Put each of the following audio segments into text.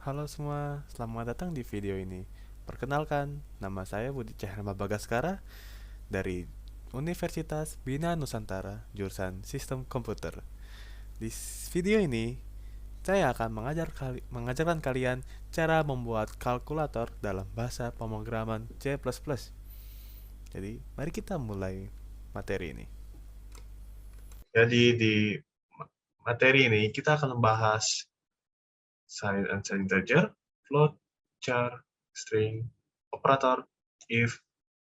Halo semua, selamat datang di video ini. Perkenalkan, nama saya Budi Cahyama Bagaskara dari Universitas Bina Nusantara, jurusan Sistem Komputer. Di video ini, saya akan mengajarkan kalian cara membuat kalkulator dalam bahasa pemrograman C++. Jadi, mari kita mulai materi ini. Jadi di materi ini kita akan membahas sign and sign integer, float, char, string, operator, if,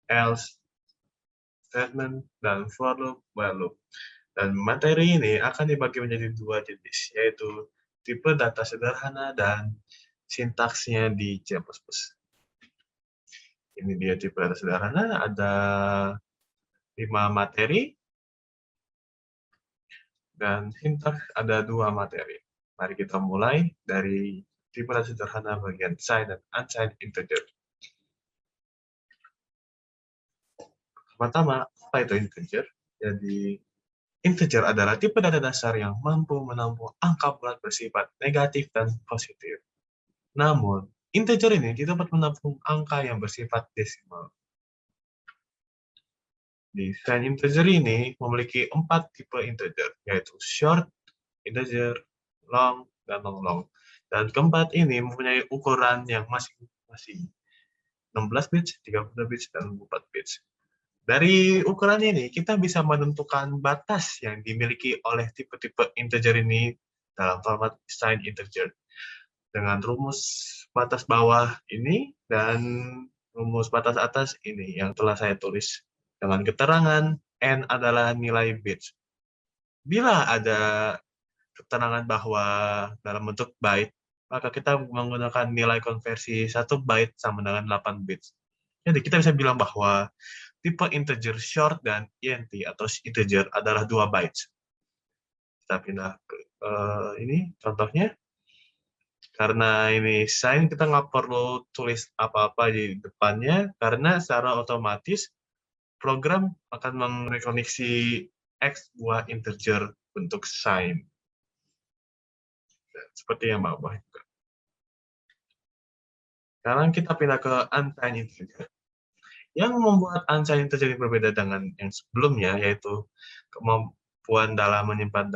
else, statement, dan for loop, while loop. Dan materi ini akan dibagi menjadi dua jenis, yaitu tipe data sederhana dan sintaksnya di C++. Ini dia tipe data sederhana, ada 5 materi, dan sintaks ada 2 materi. Mari kita mulai dari tipe data sederhana bagian signed dan unsigned integer. Pertama, apa itu integer? Jadi, integer adalah tipe data dasar yang mampu menampung angka bulat bersifat negatif dan positif. Namun, integer ini tidak dapat menampung angka yang bersifat desimal. Di signed integer ini memiliki 4 tipe integer, yaitu short, integer, long, dan non-long. Dan keempat ini mempunyai ukuran yang masing-masing 16 bits, 32 bits, dan 4 bits. Dari ukuran ini, kita bisa menentukan batas yang dimiliki oleh tipe-tipe integer ini dalam format signed integer. Dengan rumus batas bawah ini dan rumus batas atas ini yang telah saya tulis. Dengan keterangan n adalah nilai bits. Bila ada keterangan bahwa dalam bentuk byte, maka kita menggunakan nilai konversi 1 byte sama dengan 8 bits. Jadi kita bisa bilang bahwa tipe integer short dan int atau integer adalah 2 bytes. Kita pindah ke ini contohnya. Karena ini sign, kita nggak perlu tulis apa-apa di depannya, karena secara otomatis program akan merekoneksi X buah integer bentuk sign. Seperti yang bawah juga. Sekarang kita pindah ke unsigned integer. Yang membuat unsigned integer berbeda dengan yang sebelumnya, yaitu kemampuan dalam menyimpan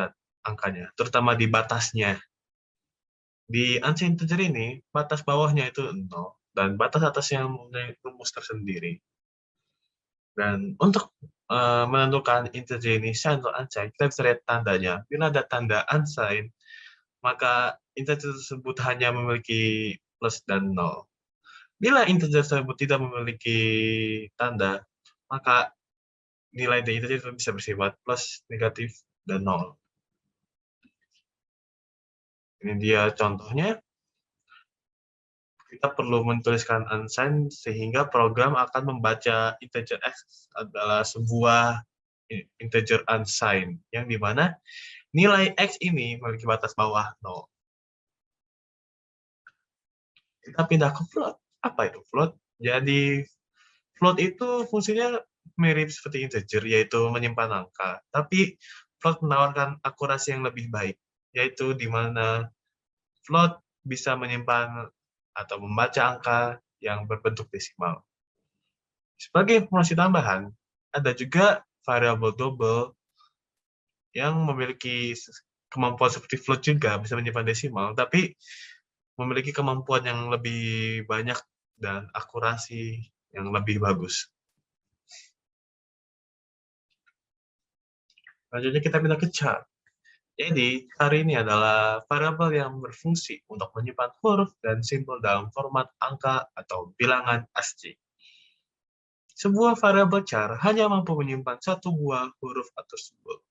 angkanya, terutama di batasnya. Di unsigned integer ini, batas bawahnya itu 0, dan batas atasnya mempunyai rumus tersendiri. Dan untuk menentukan integer ini signed atau unsigned, kita bisa lihat tandanya. Bila ada tanda unsigned, maka integer tersebut hanya memiliki plus dan 0. Bila integer tersebut tidak memiliki tanda, maka nilai dari integer itu bisa bersifat plus, negatif, dan 0. Ini dia contohnya. Kita perlu menuliskan unsigned sehingga program akan membaca integer x adalah sebuah integer unsigned, yang dimana nilai x ini memiliki batas bawah 0. Kita pindah ke float. Apa itu float? Jadi float itu fungsinya mirip seperti integer, yaitu menyimpan angka. Tapi float menawarkan akurasi yang lebih baik, yaitu di mana float bisa menyimpan atau membaca angka yang berbentuk desimal. Sebagai informasi tambahan, ada juga variabel double yang memiliki kemampuan seperti float juga, bisa menyimpan desimal, tapi memiliki kemampuan yang lebih banyak dan akurasi yang lebih bagus. Selanjutnya kita pindah ke char. Jadi, char ini adalah variabel yang berfungsi untuk menyimpan huruf dan simbol dalam format angka atau bilangan ASCII. Sebuah variabel char hanya mampu menyimpan satu buah huruf atau simbol.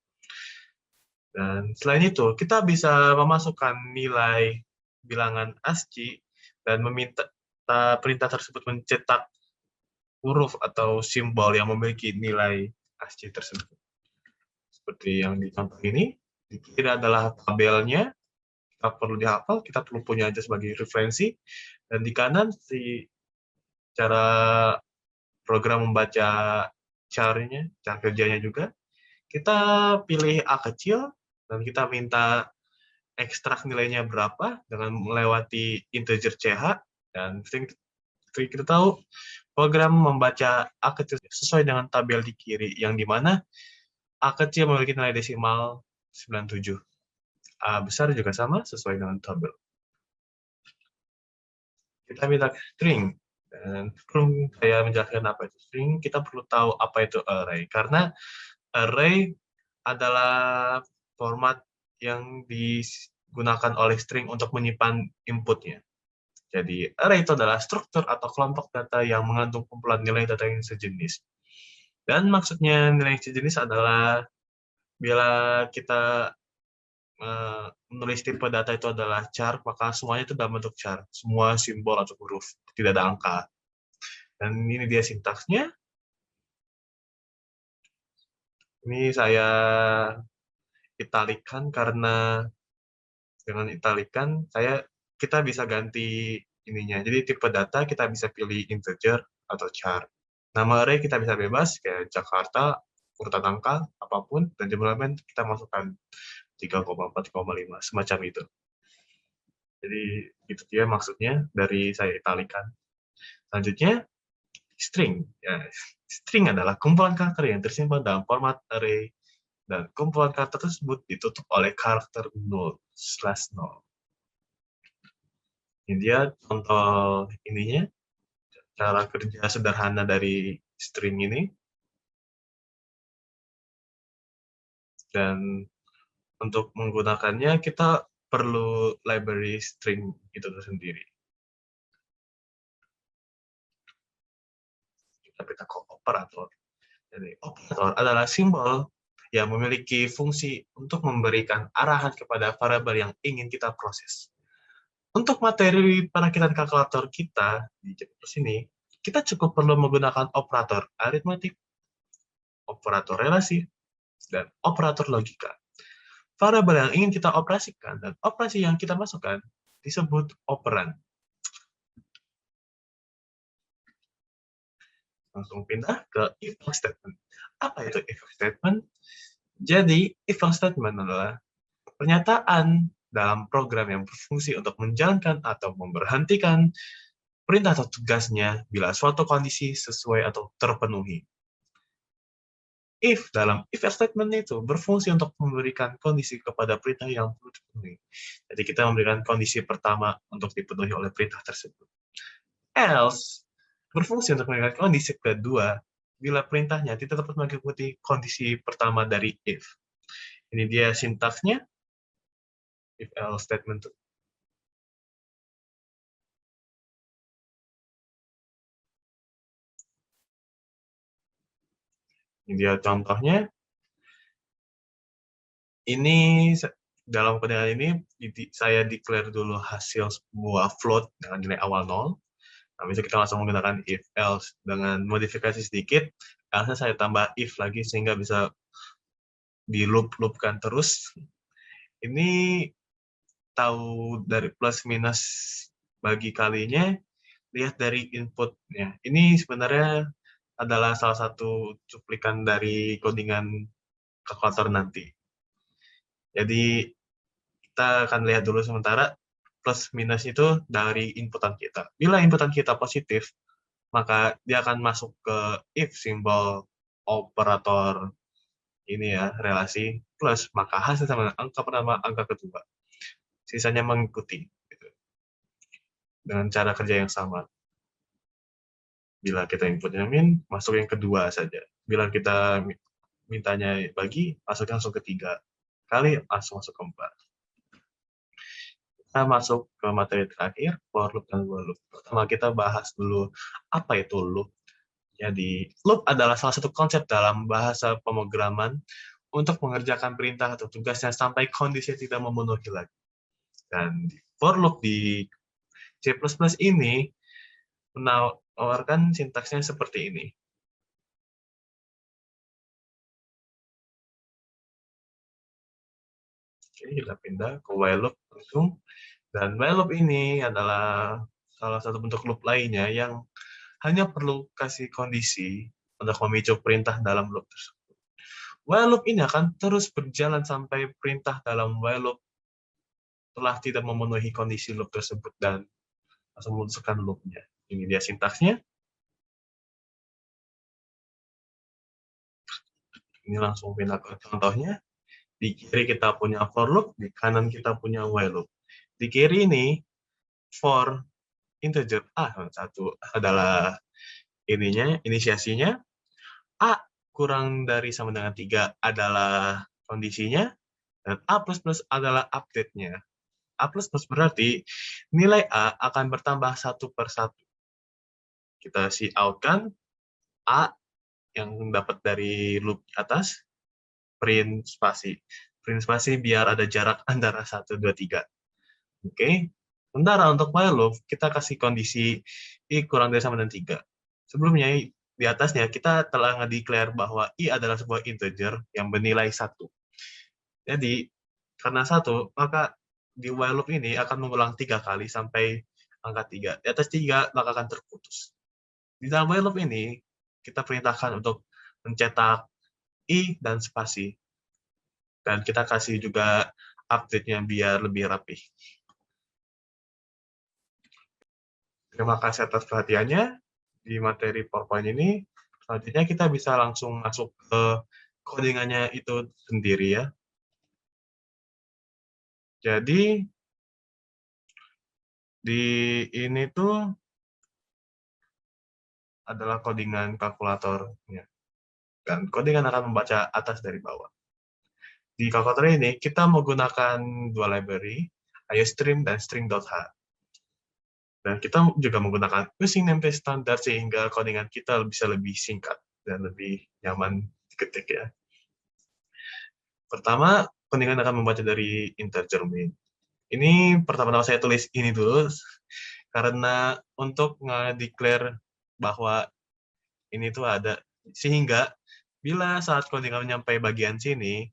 Dan selain itu, kita bisa memasukkan nilai bilangan ASCII dan meminta perintah tersebut mencetak huruf atau simbol yang memiliki nilai ASCII tersebut. Seperti yang di contoh ini, di kiri adalah tabelnya, kita perlu dihafal, kita perlu punya aja sebagai referensi, dan di kanan si cara program membaca char-nya, kerjanya juga. Kita pilih A kecil, dan kita minta ekstrak nilainya berapa dengan melewati integer CH, dan kita tahu program membaca A kecil sesuai dengan tabel di kiri, yang dimana A kecil memiliki nilai desimal 97. A besar juga sama sesuai dengan tabel. Kita minta string. Dan sebelum saya menjelaskan apa itu string, kita perlu tahu apa itu array. Karena array adalah format yang digunakan oleh string untuk menyimpan inputnya. Jadi, array itu adalah struktur atau kelompok data yang mengandung kumpulan nilai data yang sejenis. Dan maksudnya nilai yang sejenis adalah bila kita menulis tipe data itu adalah char, maka semuanya itu dalam bentuk char. Semua simbol atau huruf, tidak ada angka. Dan ini dia sintaksnya. Ini saya italikan karena dengan italikan kita bisa ganti ininya. Jadi tipe data kita bisa pilih integer atau char. Nama array kita bisa bebas kayak Jakarta, urutan angka, apapun, dan jumlah elemen kita masukkan 3,4, 3,5, semacam itu. Jadi itu dia maksudnya dari saya italikan. Selanjutnya string. Ya, string adalah kumpulan karakter yang tersimpan dalam format array, dan kumpulan karakter tersebut ditutup oleh karakter 0/0. Ini dia contoh ininya, cara kerja sederhana dari string ini. Dan untuk menggunakannya kita perlu library string itu tersendiri. Kita ke operator. Jadi operator adalah simbol yang memiliki fungsi untuk memberikan arahan kepada variabel yang ingin kita proses. Untuk materi perakitan kalkulator kita di sini, kita cukup perlu menggunakan operator aritmatik, operator relasi, dan operator logika. Variabel yang ingin kita operasikan dan operasi yang kita masukkan disebut operan. Langsung pindah ke if-else statement. Apa itu if-else statement? Jadi, if-else statement adalah pernyataan dalam program yang berfungsi untuk menjalankan atau memberhentikan perintah atau tugasnya bila suatu kondisi sesuai atau terpenuhi. If dalam if-else statement itu berfungsi untuk memberikan kondisi kepada perintah yang perlu dipenuhi. Jadi kita memberikan kondisi pertama untuk dipenuhi oleh perintah tersebut. Else berfungsi untuk memberikan kondisi kedua bila perintahnya tidak dapat mengikuti kondisi pertama dari if. Ini dia sintaksnya if-else statement. Ini dia contohnya. Ini dalam keadaan ini saya declare dulu hasil sebuah float dengan nilai awal 0. Nah, bisa kita langsung menggunakan if else dengan modifikasi sedikit. Else saya tambah if lagi sehingga bisa di loop-loopkan terus. Ini tahu dari plus minus bagi kalinya, lihat dari inputnya. Ini sebenarnya adalah salah satu cuplikan dari codingan kalkulator nanti. Jadi kita akan lihat dulu sementara plus minus itu dari inputan kita. Bila inputan kita positif, maka dia akan masuk ke if simbol operator ini ya, relasi, plus maka hasil sama dengan angka pertama, angka kedua. Sisanya mengikuti. Gitu. Dengan cara kerja yang sama. Bila kita inputnya min, masuk yang kedua saja. Bila kita mintanya bagi, masuk langsung ketiga. Kali langsung masuk keempat. Kita masuk ke materi terakhir, for loop dan while loop. Pertama kita bahas dulu apa itu loop. Jadi, loop adalah salah satu konsep dalam bahasa pemrograman untuk mengerjakan perintah atau tugasnya sampai kondisi tidak memenuhi lagi. Dan for loop di C++ ini menawarkan sintaksnya seperti ini. Oke, kita pindah ke while loop langsung. Dan while loop ini adalah salah satu bentuk loop lainnya yang hanya perlu kasih kondisi untuk memicu perintah dalam loop tersebut. While loop ini akan terus berjalan sampai perintah dalam while loop telah tidak memenuhi kondisi loop tersebut dan langsung memutuskan loop-nya. Ini dia sintaksnya. Ini langsung pindah ke contohnya. Di kiri kita punya for loop, di kanan kita punya while loop. Di kiri ini for integer A1 adalah ininya, inisiasinya. A kurang dari sama dengan 3 adalah kondisinya, dan A++ adalah update-nya. A++ berarti nilai A akan bertambah satu per satu. Kita see out kan A yang dapat dari loop atas, print spasi. Print spasi biar ada jarak antara 1, 2, 3. Oke. Sementara untuk while loop, kita kasih kondisi I kurang dari sama dengan 3. Sebelumnya, di atasnya, kita telah nge-declare bahwa I adalah sebuah integer yang bernilai 1. Jadi, karena 1, maka di while loop ini akan mengulang 3 kali sampai angka 3. Di atas 3, maka akan terputus. Di dalam while loop ini, kita perintahkan untuk mencetak I dan spasi. Dan kita kasih juga update-nya biar lebih rapi. Terima kasih atas perhatiannya di materi PowerPoint ini. Selanjutnya kita bisa langsung masuk ke codingannya itu sendiri ya. Jadi di ini tuh adalah codingan kalkulatornya. Dan codingan akan membaca atas dari bawah. Di kalkulator ini kita menggunakan dua library, iostream dan string.h. Dan kita juga menggunakan using namespace standar sehingga codingan kita bisa lebih singkat dan lebih nyaman diketik ya. Pertama, codingan akan membaca dari integer main. Ini pertama-tama saya tulis ini dulu, karena untuk nge-declare bahwa ini tuh ada, sehingga bila saat codingan sampai bagian sini,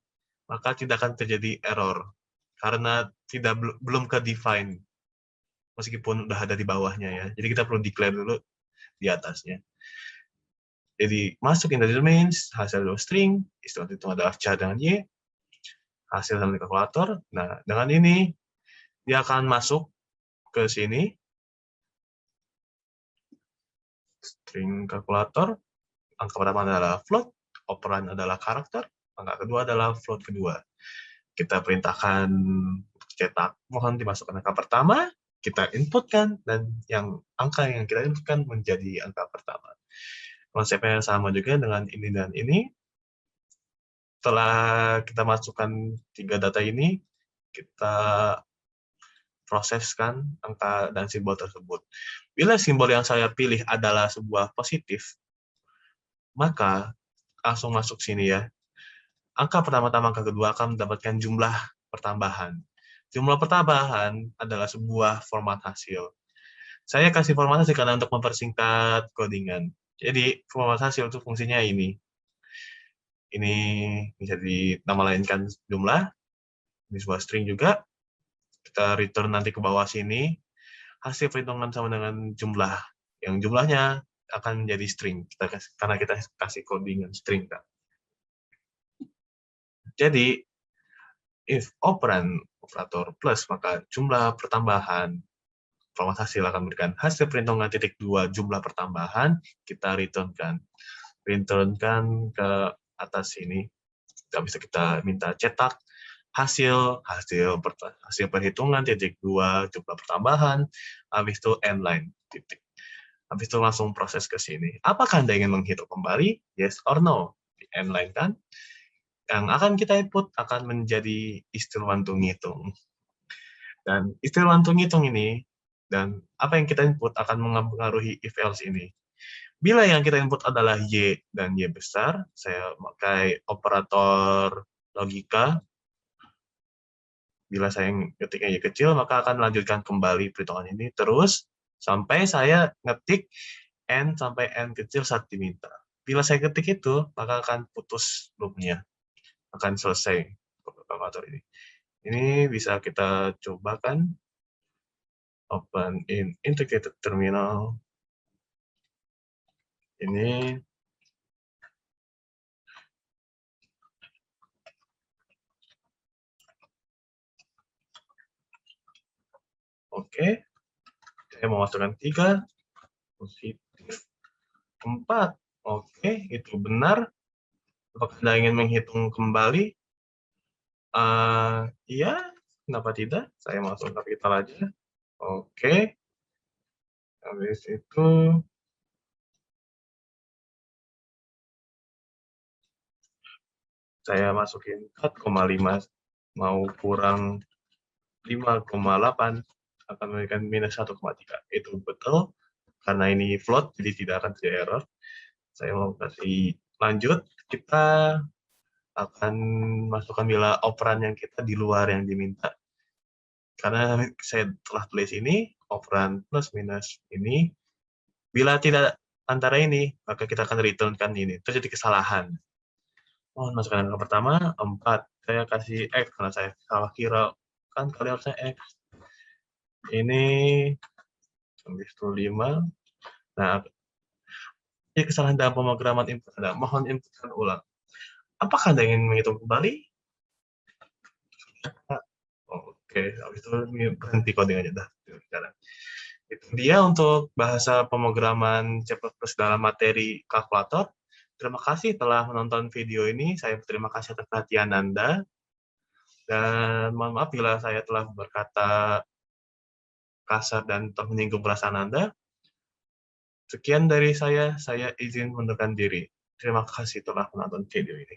maka tidak akan terjadi error, karena belum ke-define, meskipun udah ada di bawahnya ya. Jadi kita perlu declare dulu di atasnya. Jadi masuk integer mains, hasil adalah string, istilah itu adalah char dengan y, hasil dalam kalkulator. Nah, dengan ini dia akan masuk ke sini, string kalkulator, angka pertama adalah float, operan adalah karakter, angka kedua adalah float kedua. Kita perintahkan cetak, mohon dimasukkan angka pertama, kita inputkan, dan angka yang kita inputkan menjadi angka pertama. Konsepnya sama juga dengan ini dan ini. Setelah kita masukkan 3 data ini, kita proseskan angka dan simbol tersebut. Bila simbol yang saya pilih adalah sebuah positif, maka langsung masuk sini ya. Angka pertama-tama, angka kedua akan mendapatkan jumlah pertambahan. Jumlah pertambahan adalah sebuah format hasil. Saya kasih format hasil karena untuk mempersingkat codingan. Jadi format hasil itu fungsinya ini. Ini bisa dinamalainkan jumlah, ini sebuah string juga. Kita return nanti ke bawah sini, hasil perhitungan sama dengan jumlah. Yang jumlahnya akan menjadi string, karena kita kasih codingan string. Kan? Jadi, if operan operator plus, maka jumlah pertambahan format hasil akan memberikan hasil perhitungan titik 2 jumlah pertambahan, kita returnkan. Returnkan ke atas sini. Bisa kita minta cetak hasil perhitungan titik 2 jumlah pertambahan, habis itu end line titik. Habis itu langsung proses ke sini. Apakah Anda ingin menghitung kembali? Yes or no? Di end line kan? Yang akan kita input akan menjadi istilah wantung ngitung. Dan istilah wantung ngitung ini, dan apa yang kita input akan mempengaruhi if else ini. Bila yang kita input adalah Y dan Y besar, saya pakai operator logika. Bila saya ngetiknya Y kecil, maka akan melanjutkan kembali perhitungan ini terus sampai saya ngetik N sampai N kecil saat diminta. Bila saya ketik itu, maka akan putus loop-nya. Akan selesai kalkulator ini. Ini bisa kita cobakan. Open in integrated terminal. Ini Oke. Saya memasukkan 3, positif 4. Oke, itu benar. Apakah Anda ingin menghitung kembali? Iya, kenapa tidak? Saya masuk kapital aja. Oke. Habis itu saya masukin 4,5 mau kurang 5,8 akan memberikan minus 1,3. Itu betul. Karena ini float, jadi tidak akan terjadi error. Saya mau kasih lanjut. Kita akan masukkan nilai operan yang kita di luar yang diminta. Karena saya telah tulis ini, operan plus minus ini. Bila tidak antara ini, maka kita akan returnkan ini. Terjadi kesalahan. Mohon masukkan angka pertama, 4. Saya kasih X karena saya salah kira. Kan kali harusnya X. Ini habis itu 5. Nah, ini kesalahan dalam pemrograman input Anda. Mohon inputkan ulang. Apakah Anda ingin menghitung kembali? Oke, habis itu ini berhenti coding aja dah. Itu dia untuk bahasa pemrograman C++ dalam materi kalkulator. Terima kasih telah menonton video ini. Saya berterima kasih atas perhatian Anda. Dan mohon maaf bila saya telah berkata kasar dan telah menyinggung perasaan Anda. Sekian dari saya izin mundurkan diri. Terima kasih telah menonton video ini.